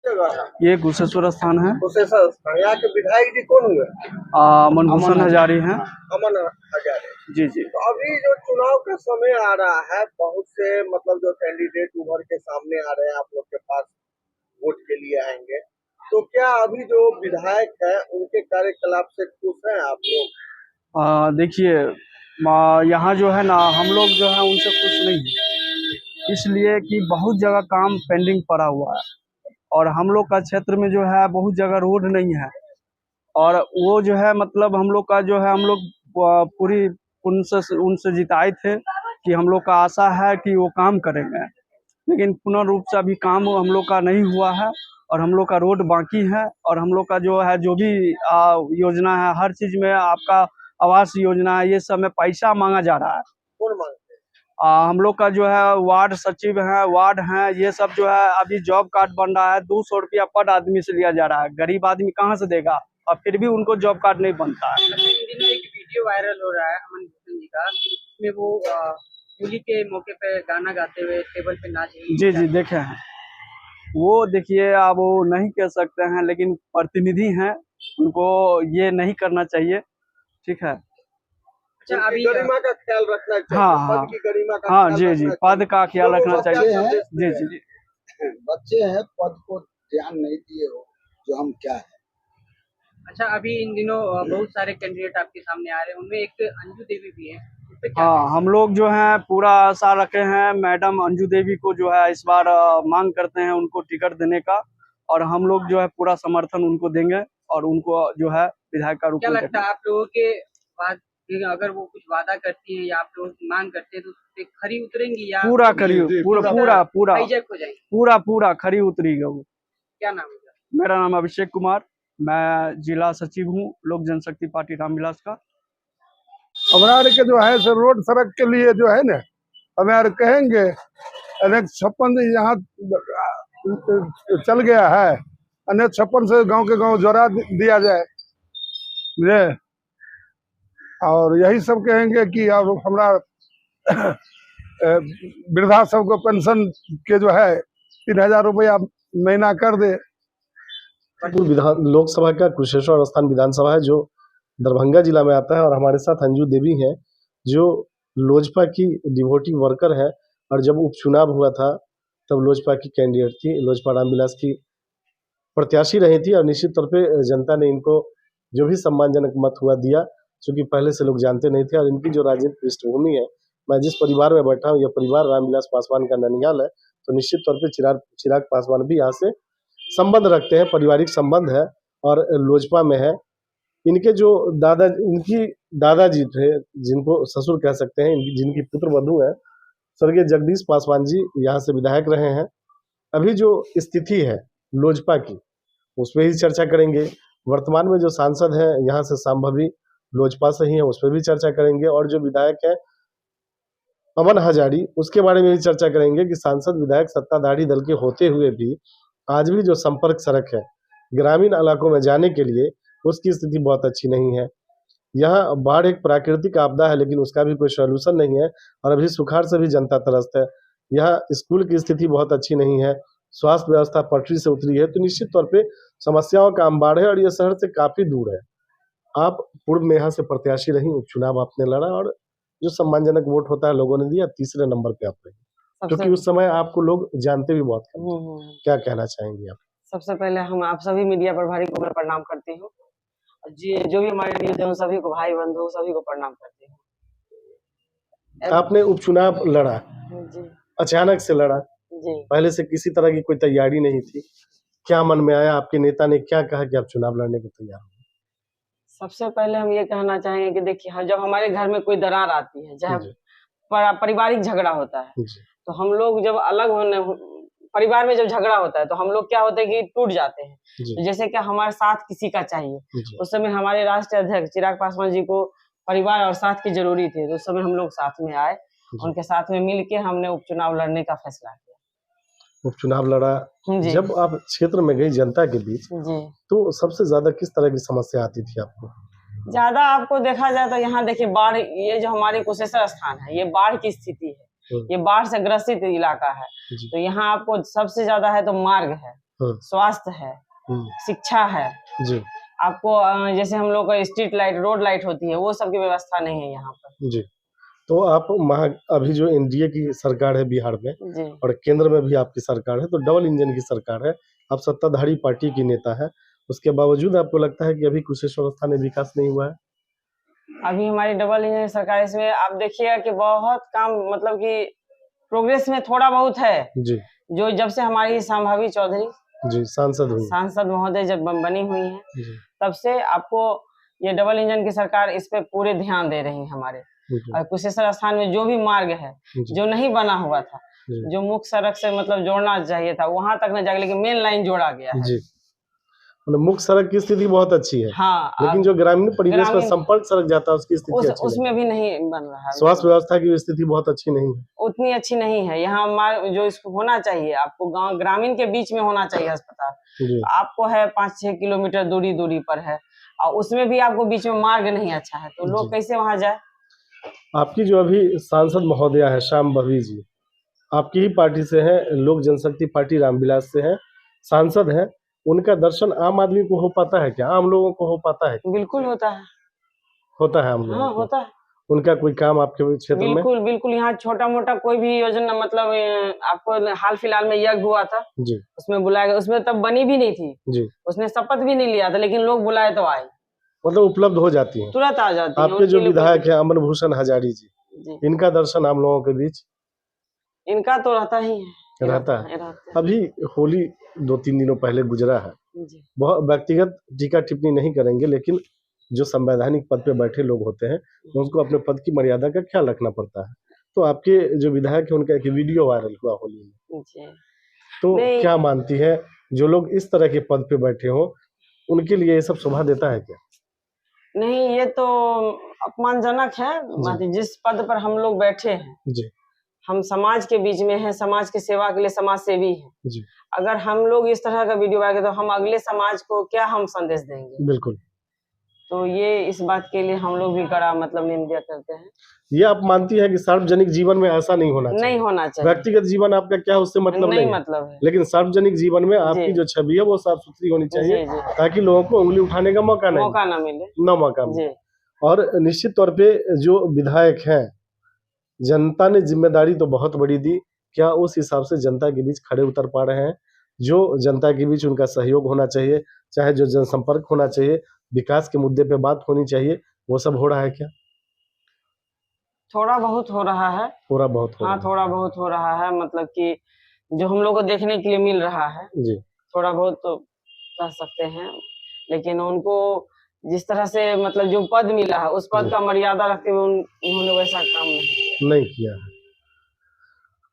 जगह है? ये कुशेश्वर स्थान है। कुशेश्वर स्थान। यहाँ के विधायक जी कौन हुए? मनभूषण हजारी हैं। अमन हजारे। जी जी। तो अभी जो चुनाव का समय आ रहा है, बहुत से मतलब जो कैंडिडेट उभर के सामने आ रहे हैं, आप लोग के पास वोट के लिए आएंगे, तो क्या अभी जो विधायक है उनके कार्यकलाप से खुश हैं आप लोग? देखिए, यहाँ जो है ना, हम लोग जो है उनसे खुश नहीं है, इसलिए कि बहुत जगह काम पेंडिंग पड़ा हुआ है और हम लोग का क्षेत्र में जो है बहुत जगह रोड नहीं है। और वो जो है मतलब हम लोग का जो है, हम लोग पूरी उनसे उनसे जिताए थे कि हम लोग का आशा है कि वो काम करेंगे, लेकिन पूर्ण रूप से अभी काम हम लोग का नहीं हुआ है और हम लोग का रोड बाकी है। और हम लोग का जो है, जो भी योजना है, हर चीज में आपका आवास योजना है, ये सब में पैसा मांगा जा रहा है। कौन मांगते हैं? हम लोग का जो है वार्ड सचिव है, वार्ड हैं, ये सब जो है अभी जॉब कार्ड बन रहा है, 200 रुपया पर आदमी से लिया जा रहा है। गरीब आदमी कहाँ से देगा, और फिर भी उनको जॉब कार्ड नहीं बनता है। इन दिनों एक वीडियो वायरल हो रहा है अमन भूषण जी का, जिसमें वो होली के मौके पे गाना गाते हुए टेबल पे नाच रही। जी जी, देखे हैं वो। देखिए, आप वो नहीं कह सकते हैं, लेकिन प्रतिनिधि हैं, उनको ये नहीं करना चाहिए। ठीक है। अच्छा, अभी गरिमा का ख्याल रखना चाहिए। हाँ पद की गरिमा का हाँ, ख्याल जी जी, पद का ख्याल रखना चाहिए। जी जी जी। बच्चे हैं, पद को ध्यान नहीं दिए हो जो हम क्या है। अच्छा, अभी इन दिनों बहुत सारे कैंडिडेट आपके सामने आ रहे हैं, उनमें एक अंजू देवी भी है। हाँ, हम लोग जो है पूरा आशा रखे हैं मैडम अंजू देवी को, जो है इस बार मांग करते हैं उनको टिकट देने का, और हम लोग जो है पूरा समर्थन उनको देंगे और उनको जो है विधायक का रूप में। क्या लगता है आप लोगों के बाद, अगर वो कुछ वादा करती है या आप लोग मांग करते हैं, तो उस पे खरी उतरेंगी या पूरा खरी, पूरा हाईजैक हो जाएगी? पूरा खरी उतरेगा वो। क्या नाम है? मेरा नाम अभिषेक कुमार, मैं जिला सचिव हूँ लोक जनशक्ति पार्टी रामविलास का। हमारे के जो है सर रोड सड़क के लिए जो है ना, हमें कहेंगे अनेक 56 यहाँ चल गया है, अनेक 56 से गांव के गांव जोड़ा दिया जाए, समझे। और यही सब कहेंगे कि अब हमारा वृद्धा सबको पेंशन के जो है 3000 रुपया महीना कर दे। लोकसभा का कुशेश्वर स्थान विधानसभा है जो दरभंगा जिला में आता है, और हमारे साथ अंजू देवी हैं जो लोजपा की डिवोटी वर्कर है, और जब उपचुनाव हुआ था तब लोजपा की कैंडिडेट थी, लोजपा रामविलास की प्रत्याशी रही थी, और निश्चित तौर पे जनता ने इनको जो भी सम्मानजनक मत हुआ दिया, क्योंकि पहले से लोग जानते नहीं थे। और इनकी जो राजनीतिक पृष्ठभूमि है, मैं जिस परिवार में बैठा हूँ, यह परिवार रामविलास पासवान का ननिहाल है, तो निश्चित तौर पर चिराग पासवान भी यहाँ से संबंध रखते हैं, पारिवारिक संबंध है और लोजपा में है। इनके जो इनकी दादाजी थे, जिनको ससुर कह सकते हैं, जिनकी पुत्र वधू है स्वर्गीय जगदीश पासवान जी, यहाँ से विधायक रहे हैं। अभी जो स्थिति है लोजपा की, उस पर ही चर्चा करेंगे। वर्तमान में जो सांसद है यहाँ से संभवी लोजपा से ही है, उस पर भी चर्चा करेंगे। और जो विधायक है अमन हजारी, उसके बारे में भी चर्चा करेंगे कि सांसद विधायक सत्ताधारी दल के होते हुए भी आज भी जो संपर्क सड़क है ग्रामीण इलाकों में जाने के लिए, उसकी स्थिति बहुत अच्छी नहीं है। यहाँ बाढ़ एक प्राकृतिक आपदा है, लेकिन उसका भी कोई सॉल्यूशन नहीं है, और अभी सुखाड़ से भी जनता त्रस्त है। यहाँ स्कूल की स्थिति बहुत अच्छी नहीं है, स्वास्थ्य व्यवस्था पटरी से उतरी है, तो निश्चित तौर पे समस्याओं का अंबार है, और ये शहर से काफी दूर है। आप पूर्व में यहाँ से प्रत्याशी रही, उपचुनाव आपने लड़ा, और जो सम्मानजनक वोट होता है लोगों ने दिया, तीसरे नंबर पे आप रही, क्योंकि उस समय आपको लोग जानते भी बहुत कम थे। क्या कहना चाहेंगे आप? सबसे पहले हम आप सभी मीडिया प्रभारी को मैं प्रणाम करती हूँ, जी जो भी हमारे न्यूज है सभी को, भाई बंधु सभी को प्रणाम करती हूँ। आपने उपचुनाव लड़ा जी, अचानक से लड़ा जी, पहले से किसी तरह की कोई तैयारी नहीं थी, क्या मन में आया? आपके नेता ने क्या कहा कि आप चुनाव लड़ने को तैयार हो? सबसे पहले हम ये कहना चाहेंगे कि देखिए, जब हमारे घर में कोई दरार आती है, चाहे पारिवारिक झगड़ा होता है, तो हम लोग जब अलग होने, परिवार में जब झगड़ा होता है तो हम लोग क्या होता है कि टूट जाते हैं। तो जैसे कि हमारे साथ किसी का चाहिए, उस समय हमारे राष्ट्रीय अध्यक्ष चिराग पासवान जी को परिवार और साथ की जरूरी थी, तो उस समय हम लोग साथ में आए, उनके साथ में मिल के हमने उपचुनाव लड़ने का फैसला किया। उपचुनाव लड़ा। जब आप क्षेत्र में गई जनता के बीच, तो सबसे ज्यादा किस तरह की समस्या आती थी आपको? ज्यादा आपको देखा जाए तो यहाँ देखिए, बाढ़, ये जो हमारे कुशेश्वर स्थान है, ये बाढ़ की स्थिति है, ये बाढ़ से ग्रसित इलाका है, तो यहाँ आपको सबसे ज्यादा है तो मार्ग है, हाँ। स्वास्थ्य है, शिक्षा है जी आपको जैसे हम लोग का स्ट्रीट लाइट, रोड लाइट होती है, वो सब की व्यवस्था नहीं है यहाँ पर। जी। तो आप अभी जो एनडीए की सरकार है बिहार में जी और केंद्र में भी आपकी सरकार है, तो डबल इंजन की सरकार है, आप सत्ताधारी पार्टी की नेता है, उसके बावजूद आपको लगता है कि अभी कुशेश्वर स्थान में विकास नहीं हुआ है? अभी हमारी डबल इंजन सरकार, इसमें आप देखिएगा कि बहुत काम मतलब कि प्रोग्रेस में थोड़ा बहुत है। जी जो जब से हमारी संभावी चौधरी जी सांसद महोदय जब बनी हुई है, जी तब से आपको ये डबल इंजन की सरकार इस पे पूरे ध्यान दे रही है हमारे। जी और कुशेश्वर स्थान में जो भी मार्ग है जी जो नहीं बना हुआ था, जी जो मुख्य सड़क से मतलब जोड़ना चाहिए था, वहां तक न जाके लेकिन मेन लाइन जोड़ा गया है। जी मतलब मुख्य सड़क की स्थिति बहुत अच्छी है, हाँ, लेकिन जो ग्रामीण परिवेश में ग्रामीण संपर्क सड़क जाता है उसकी स्थिति अच्छी उसमें नहीं भी नहीं बन रहा है। है। स्वास्थ्य व्यवस्था की स्थिति बहुत अच्छी नहीं है। उतनी अच्छी नहीं है यहाँ। जो इसको होना चाहिए, आपको गांव ग्रामीण के बीच में होना चाहिए अस्पताल, जी आपको है 5-6 किलोमीटर दूरी पर है, और उसमें भी आपको बीच में मार्ग नहीं अच्छा है, तो लोग कैसे वहां जाए। आपकी जो अभी सांसद महोदया है शांभवी जी, आपकी ही पार्टी से है, लोक जनशक्ति पार्टी रामविलास से है, सांसद है, उनका दर्शन आम आदमी को हो पाता है क्या? आम लोगों को हो पाता है? बिल्कुल होता है। होता है आम लोगों हाँ को? होता है, उनका कोई काम आपके क्षेत्र में? बिल्कुल बिल्कुल। यहाँ छोटा मोटा कोई भी योजना मतलब आपको हाल फिलहाल में यज्ञ हुआ था, जी उसमें बुलाया गया, उसमें तब बनी भी नहीं थी, जी उसने शपथ भी नहीं लिया था, लेकिन लोग बुलाए तो आए, मतलब उपलब्ध हो जाती है। तुरंत आ जाती है। आपके जो विधायक है अमन भूषण हजारी जी, जी, इनका दर्शन आम लोगों के बीच इनका तो रहता ही है, रहता है। रहता है। अभी होली 2-3 दिनों पहले गुजरा है, जी बहुत व्यक्तिगत टीका टिप्पणी नहीं करेंगे, लेकिन जो संवैधानिक पद पे बैठे लोग होते हैं उनको अपने पद की मर्यादा का ख्याल रखना पड़ता है। तो आपके जो विधायक है उनका एक वीडियो वायरल हुआ होली में, जी तो नहीं। क्या मानती है जो लोग इस तरह के पद पे बैठे हो उनके लिए ये सब शोभा देता है क्या? नहीं, ये तो अपमानजनक है। जिस पद पर हम लोग बैठे हैं, जी हम समाज के बीच में हैं, समाज की सेवा के लिए समाज सेवी हैं। जी अगर हम लोग इस तरह का वीडियो बनाएंगे तो हम अगले समाज को क्या हम संदेश देंगे। बिल्कुल। तो ये इस बात के लिए हम लोग भी कड़ा मतलब निंदा करते हैं। ये आप मानती है कि सार्वजनिक जीवन में ऐसा नहीं होना चाहिए? नहीं होना चाहिए। व्यक्तिगत जीवन आपका क्या उससे मतलब नहीं है, मतलब है, लेकिन सार्वजनिक जीवन में आपकी जो छवि है वो साफ सुथरी होनी चाहिए, ताकि लोगों को उंगली उठाने का मौका ना मिले। और निश्चित तौर पे जो विधायक हैं, जनता ने जिम्मेदारी तो बहुत बड़ी दी, क्या उस हिसाब से जनता के बीच खड़े उतर पा रहे हैं? जो जनता के बीच उनका सहयोग होना चाहिए, चाहे जो जनसंपर्क होना चाहिए, विकास के मुद्दे पे बात होनी चाहिए, वो सब हो रहा है क्या? थोड़ा बहुत हो रहा है। थोड़ा बहुत हो हाँ, थोड़ा बहुत हो रहा है, मतलब कि जो हम लोग को देखने के लिए मिल रहा है जी, थोड़ा बहुत तो कह सकते हैं, लेकिन उनको जिस तरह से मतलब जो पद मिला है उस पद का मर्यादा रखते हुए उन्होंने वैसा काम नहीं किया है।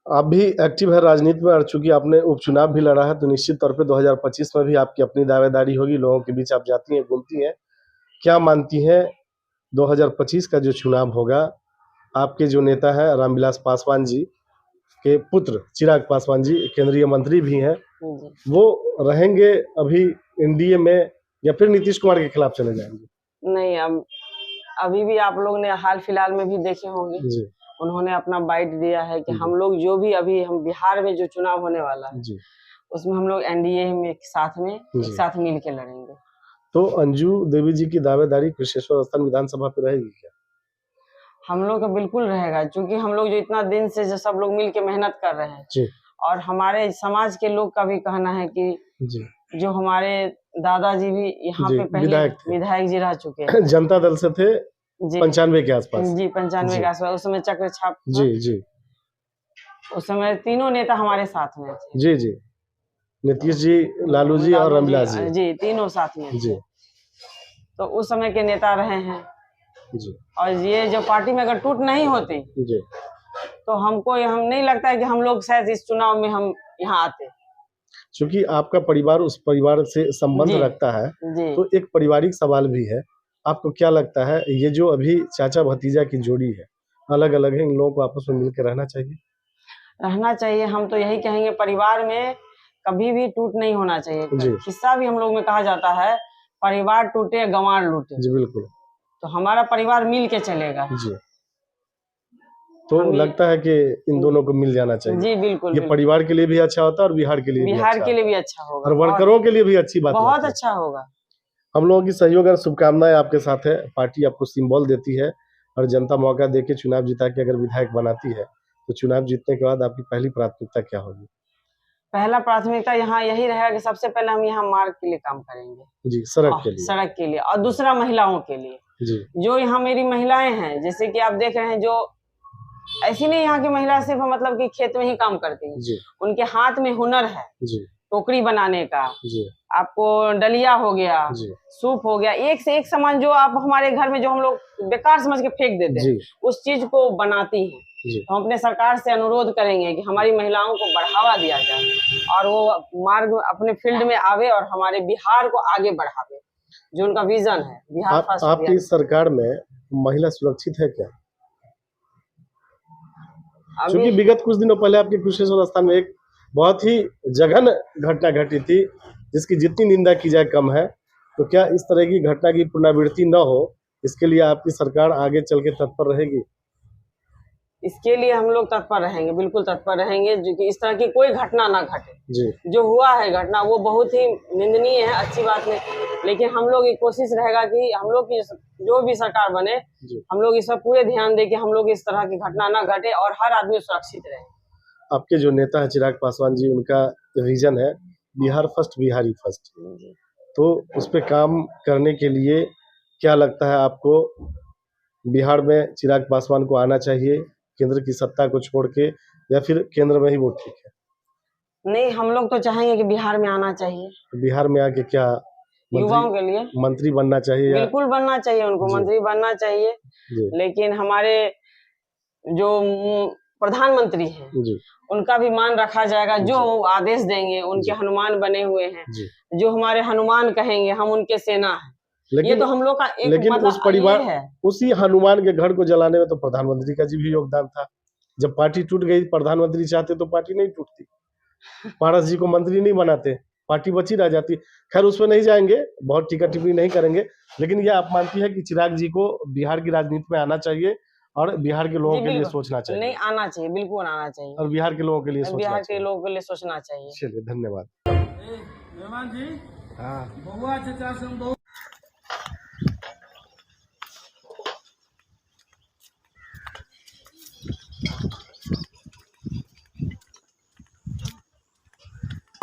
आप भी एक्टिव है राजनीति में, और चूंकि आपने उपचुनाव भी लड़ा है तो निश्चित तौर पे 2025 में भी आपकी अपनी दावेदारी होगी, लोगों के बीच आप जाती हैं, घूमती हैं। क्या मानती हैं 2025 का जो चुनाव होगा, आपके जो नेता है रामविलास पासवान जी के पुत्र चिराग पासवान जी केंद्रीय मंत्री भी हैं, वो रहेंगे अभी एनडीए में या फिर नीतीश कुमार के खिलाफ चले जाएंगे? नहीं, अभी भी आप लोग ने हाल फिलहाल में भी देखे होंगे जी, उन्होंने अपना बाइट दिया है कि हम लोग जो भी अभी हम बिहार में जो चुनाव होने वाला है जी, उसमें हम लोग एनडीए में एक साथ मिल के लड़ेंगे। तो अंजू देवी जी की दावेदारी कुशेश्वर स्थान विधानसभा पे रहेगी क्या? हम लोग का बिल्कुल रहेगा, क्योंकि हम लोग जो इतना दिन से जो सब लोग मिल के मेहनत कर रहे हैं जी, और हमारे समाज के लोग का भी कहना है कि जी, जो हमारे दादाजी भी यहाँ पे पहले विधायक जी रह चुके हैं, जनता दल से थे जी 95 के आसपास। जी 95 के आसपास, उस समय चक्र छाप जी जी, उस समय तीनों नेता हमारे साथ में थे। जी जी, नीतीश जी, लालू जी और रामविलास जी, जी तीनों साथ में जी, तो उस समय के नेता रहे हैं जी, और ये जो पार्टी में अगर टूट नहीं होती जी, तो हम नहीं लगता है कि हम लोग शायद इस चुनाव में हम यहाँ आते, क्योंकि आपका परिवार उस परिवार से संबंध रखता है, तो एक पारिवारिक सवाल भी है। आपको क्या लगता है ये जो अभी चाचा भतीजा की जोड़ी है, अलग अलग है, इन लोगों को आपस में मिलकर रहना चाहिए? हम तो यही कहेंगे, परिवार में कभी भी टूट नहीं होना चाहिए। किस्सा भी हम लोग में कहा जाता है, परिवार टूटे गंवार लूटे। जी बिल्कुल। तो हमारा परिवार मिल के चलेगा। जी, तो हम ये- लगता है कि इन दोनों को मिल जाना चाहिए। जी बिल्कुल ये बिल्कुल। परिवार के लिए भी अच्छा होता है और बिहार के लिए भी बिहार अच्छा के लिए होता भी अच्छा है। होगा और वर्करों के लिए भी अच्छी बात बहुत लगती है। अच्छा होगा। हम लोगों की सहयोग और शुभकामनाएं आपके साथ है। पार्टी आपको सिंबल देती है और जनता मौका देके चुनाव जिता के अगर विधायक बनाती है तो चुनाव जीतने के बाद आपकी पहली प्राथमिकता क्या होगी? पहला प्राथमिकता यहाँ यही रहेगा कि सबसे पहले हम यहाँ मार्ग के लिए काम करेंगे। जी, सड़क के लिए। सड़क के लिए, और दूसरा महिलाओं के लिए। जी जो यहाँ मेरी महिलाएं हैं, जैसे कि आप देख रहे हैं, जो ऐसी नहीं यहाँ की महिला सिर्फ मतलब कि खेत में ही काम करती हैं। जी उनके हाथ में हुनर है, जी टोकरी बनाने का, जी आपको डलिया हो गया, जी सूप हो गया, एक से एक सामान जो आप हमारे घर में जो हम लोग बेकार समझ के फेंक देते हैं, जी उस चीज को बनाती हैं। जी तो हम अपने सरकार से अनुरोध करेंगे कि हमारी महिलाओं को बढ़ावा दिया जाए और वो मार्ग अपने फील्ड में आवे और हमारे बिहार को आगे बढ़ावे, जो उनका विजन है बिहार फर्स्ट। आपकी इस सरकार में महिला सुरक्षित है क्या? क्योंकि विगत कुछ दिनों पहले आपके कुशेश्वर स्थान में एक बहुत ही जघन घटना घटी थी जिसकी जितनी निंदा की जाए कम है। तो क्या इस तरह की घटना की पुनरावृत्ति न हो, इसके लिए आपकी सरकार आगे चल के तत्पर रहेगी? इसके लिए हम लोग तत्पर रहेंगे, बिल्कुल तत्पर रहेंगे, जो कि इस तरह की कोई घटना ना घटे। जी जो हुआ है घटना वो बहुत ही निंदनीय है, अच्छी बात नहीं, लेकिन हम लोग की कोशिश रहेगा कि हम लोग की जो भी सरकार बने, जी हम लोग इस पर पूरे ध्यान दें कि हम लोग इस तरह की घटना ना घटे और हर आदमी सुरक्षित रहे। आपके जो नेता है चिराग पासवान जी, उनका विजन है बिहार फर्स्ट बिहारी फर्स्ट, तो उस पर काम करने के लिए क्या लगता है आपको, बिहार में चिराग पासवान को आना चाहिए केंद्र की सत्ता को छोड़ के, या फिर केंद्र में ही वो ठीक है? नहीं, हम लोग तो चाहेंगे कि बिहार में आना चाहिए। तो बिहार में आके क्या युवाओं के लिए मंत्री बनना चाहिए या? बिल्कुल बनना चाहिए, उनको मंत्री बनना चाहिए। जी लेकिन हमारे जो प्रधानमंत्री हैं जी उनका भी मान रखा जाएगा, जो वो आदेश देंगे, उनके हनुमान बने हुए हैं, जो हमारे हनुमान कहेंगे, हम उनके सेना हैं। ये तो हम लोग का एक लेकिन मतलब उस परिवार ये है। उसी हनुमान के घर को जलाने में तो प्रधानमंत्री का जी भी योगदान था। जब पार्टी टूट गई, प्रधानमंत्री चाहते तो पार्टी नहीं टूटती, पारस जी को मंत्री नहीं बनाते, पार्टी बची रह जाती। खैर उस पर नहीं जाएंगे, बहुत टीका टिप्पणी नहीं करेंगे, लेकिन ये आप मानती है कि चिराग जी को बिहार की राजनीति में आना चाहिए और बिहार के लोगों के लिए सोचना चाहिए? नहीं, आना चाहिए, बिल्कुल आना चाहिए, और बिहार के लोगों के लिए सोचना बिहार के चाहिए। लोगों के लिए सोचना चाहिए। चलिए, धन्यवाद। मेहमान जी, हाँ, बहुआ चाचा से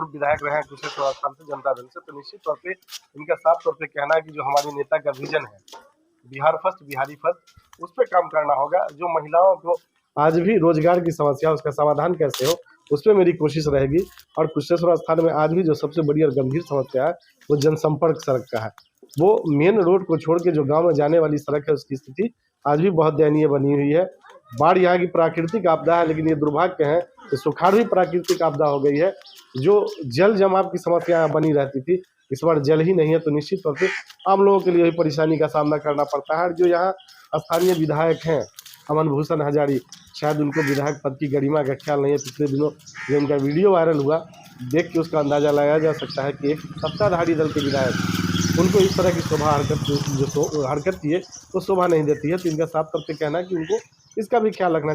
हम विधायक रहे हैं कुशेश्वर स्थान से जनता दल से, तो निश्चित तौर पे इनका साफ तौर पे कहना है कि जो हमारे नेता का विजन है बिहार फर्स्ट बिहारी फर्स्ट, उस पर काम करना होगा। जो महिलाओं को आज भी रोजगार की समस्या, उसका समाधान कैसे हो, उस पर मेरी कोशिश रहेगी। और कुशेश्वर स्थान में आज भी जो सबसे बड़ी और गंभीर समस्या है वो जनसंपर्क सड़क का है। वो मेन रोड को छोड़ के जो गाँव में जाने वाली सड़क है, उसकी स्थिति आज भी बहुत दयनीय बनी हुई है। बाढ़ यहाँ की प्राकृतिक आपदा है, लेकिन ये दुर्भाग्य है कि सुखाड़ भी प्राकृतिक आपदा हो गई है। जो जल जमाव की समस्या यहाँ बनी रहती थी, इस बार जल ही नहीं है, तो निश्चित तौर पे आम लोगों के लिए भी परेशानी का सामना करना पड़ता है। जो यहाँ स्थानीय विधायक हैं अमन भूषण हजारी, शायद उनको विधायक पद की गरिमा का ख्याल नहीं है। पिछले दिनों जो उनका वीडियो वायरल हुआ, देख के उसका अंदाजा लगाया जा सकता है कि एक सत्ताधारी दल के विधायक, उनको इस तरह की शोभा हरकत जो हरकत की है वो शोभा नहीं देती है। तो इनका साफ तौर पे कहना है कि उनको इसका भी ख्याल रखना